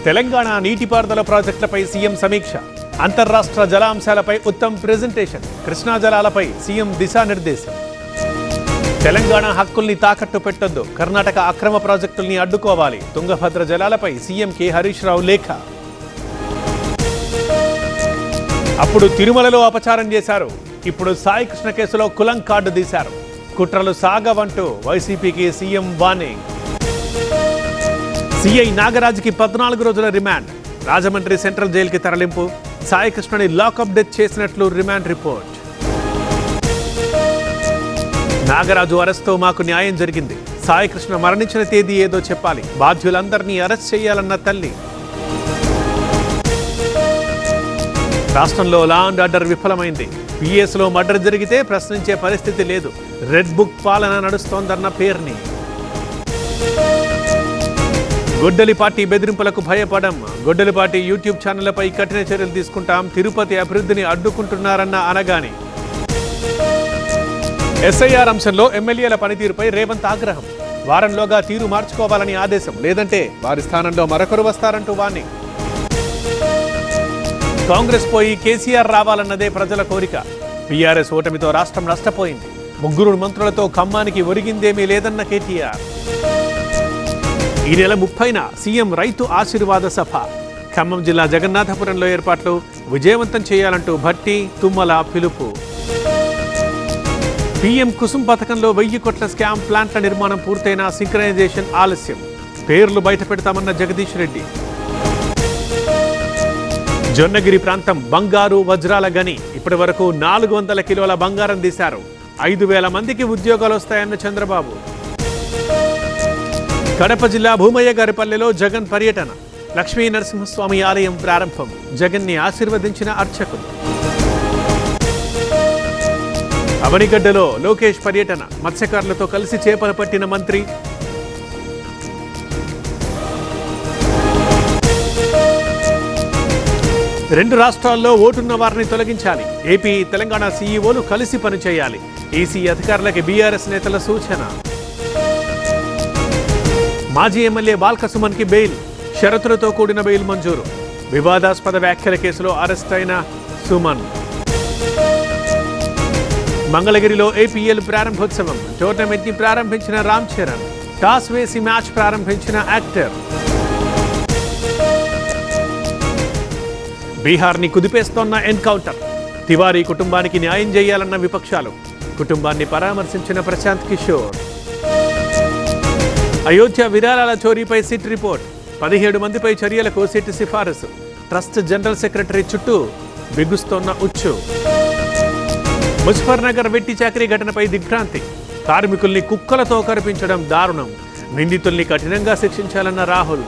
తెలంగాణ నీటిపారుదల ప్రాజెక్టులపై సీఎం సమీక్ష. అంతర్రాష్ట్ర జలాంశాలపై ఉత్తమ్ ప్రెజెంటేషన్. కృష్ణా జలాలపై సీఎం దిశానిర్దేశం. తెలంగాణ హక్కుల్ని తాకట్టు పెట్టొద్దు, కర్ణాటక అక్రమ ప్రాజెక్టుల్ని అడ్డుకోవాలి. తుంగభద్ర జలాలపై సీఎం కె హరీష్ రావు లేఖ. అప్పుడు తిరుమలలో అపచారం చేశారు, ఇప్పుడు సాయి కృష్ణ కేసులో కులం కార్డు తీశారు. కుట్రలు సాగవంటూ వైసీపీకి సీఎం వార్నింగ్. సిఐ నాగరాజుకి 14 రోజుల రిమాండ్. రాజమండ్రి సెంట్రల్ జైలుకి తరలింపు. సాయి కృష్ణని లాకప్ డెత్ చేసినట్లు రిమాండ్ రిపోర్ట్. నాగరాజు అరెస్ట్తో మాకు న్యాయం జరిగింది. సాయి కృష్ణ మరణించిన తేదీ ఏదో చెప్పాలి. బాధ్యులందరినీ అరెస్ట్ చేయాలన్న తల్లి. రాష్ట్రంలో లా అండ్ ఆర్డర్ విఫలమైంది. పిఎస్లో మర్డర్ జరిగితే ప్రశ్నించే పరిస్థితి లేదు. రెడ్ బుక్ పాలన నడుస్తోందన్న పేర్ని. గొడ్డలిపాటి బెదిరింపులకు భయపడం. గొడ్డలిపాటి యూట్యూబ్ ఛానళ్లపై కఠిన చర్యలు తీసుకుంటాం. తిరుపతి అభివృద్ధిని అడ్డుకుంటున్నారన్న అనగాని. ఎస్ఐఆర్ అంశంలో ఎమ్మెల్యేల పనితీరుపై రేవంత్ ఆగ్రహం. వారంలోగా తీరు మార్చుకోవాలని ఆదేశం, లేదంటే వారి స్థానంలో మరొకరు వస్తారంటూ వార్నింగ్. కాంగ్రెస్ పోయి కేసీఆర్ రావాలన్నదే ప్రజల కోరిక. బీఆర్ఎస్ ఓటమితో రాష్ట్రం నష్టపోయింది. 3 మంత్రులతో ఖమ్మానికి ఒరిగిందేమీ లేదన్న కేటీఆర్. ఈ నెల 30న సీఎం రైతు ఆశీర్వాద సభ. ఖమ్మం జిల్లా జగన్నాథపురంలో ఏర్పాట్లు విజయవంతం చేయాలంటూ భట్టి, తుమ్మల పిలుపు. పీఎం కుసుమ్ పథకంలో 1000 కోట్ల స్కామ్ ప్లాంట్ల నిర్మాణం పూర్తయినా సింక్రనైజేషన్ ఆలస్యం. పేర్లు బయట పెడతామన్న జగదీష్ రెడ్డి. జొన్నగిరి ప్రాంతం బంగారు వజ్రాల గని. ఇప్పటి వరకు 400 కిలోల బంగారం తీశారు. 5000 మందికి ఉద్యోగాలు వస్తాయన్న చంద్రబాబు. కడప జిల్లా భూమయ్యగారిపల్లెలో జగన్ పర్యటన. లక్ష్మీ నరసింహస్వామి ఆలయం ప్రారంభం. జగన్ని ఆశీర్వదించిన అర్చకులు. అవనిగడ్డలో లోకేష్ పర్యటన. మత్స్యకారులతో కలిసి చేపలు పట్టిన మంత్రి. రెండు రాష్ట్రాల్లో ఓటున్న వారిని తొలగించాలి. ఏపీ, తెలంగాణ సీఈఓలు కలిసి పనిచేయాలి. ఈసీ అధికారులకి బీఆర్ఎస్ నేతల సూచన. మాజీ ఎమ్మెల్యే బాల్క సుమన్కి బెయిల్. షరతులతో కూడిన బెయిల్ మంజూరు. వివాదాస్పద వ్యాఖ్యల కేసులో అరెస్ట్ అయిన సుమన్. మంగళగిరిలో ఏపీఎల్ ప్రారంభోత్సవం. టోర్నమెంట్ ని ప్రారంభించిన రామ్ చరణ్. టాస్ వేసి మ్యాచ్ ప్రారంభించిన యాక్టర్. బీహార్ని కుదిపేస్తోన్న ఎన్కౌంటర్. తివారీ కుటుంబానికి న్యాయం చేయాలన్న విపక్షాలు. కుటుంబాన్ని పరామర్శించిన ప్రశాంత్ కిషోర్. అయోధ్య విరాళాల చోరీపై సిట్ రిపోర్ట్. 17 మందిపై చర్యలకు సిట్ సిఫారసు. ట్రస్ట్ జనరల్ సెక్రటరీ చుట్టూ బిగుస్తోన్న ఉచ్చు. ముజఫర్నగర్ వెట్టి చాకరీ ఘటనపై దిగ్భ్రాంతి. కార్మికుల్ని కుక్కలతో కరిపించడం దారుణం. నిందితుల్ని కఠినంగా శిక్షించాలన్న రాహుల్.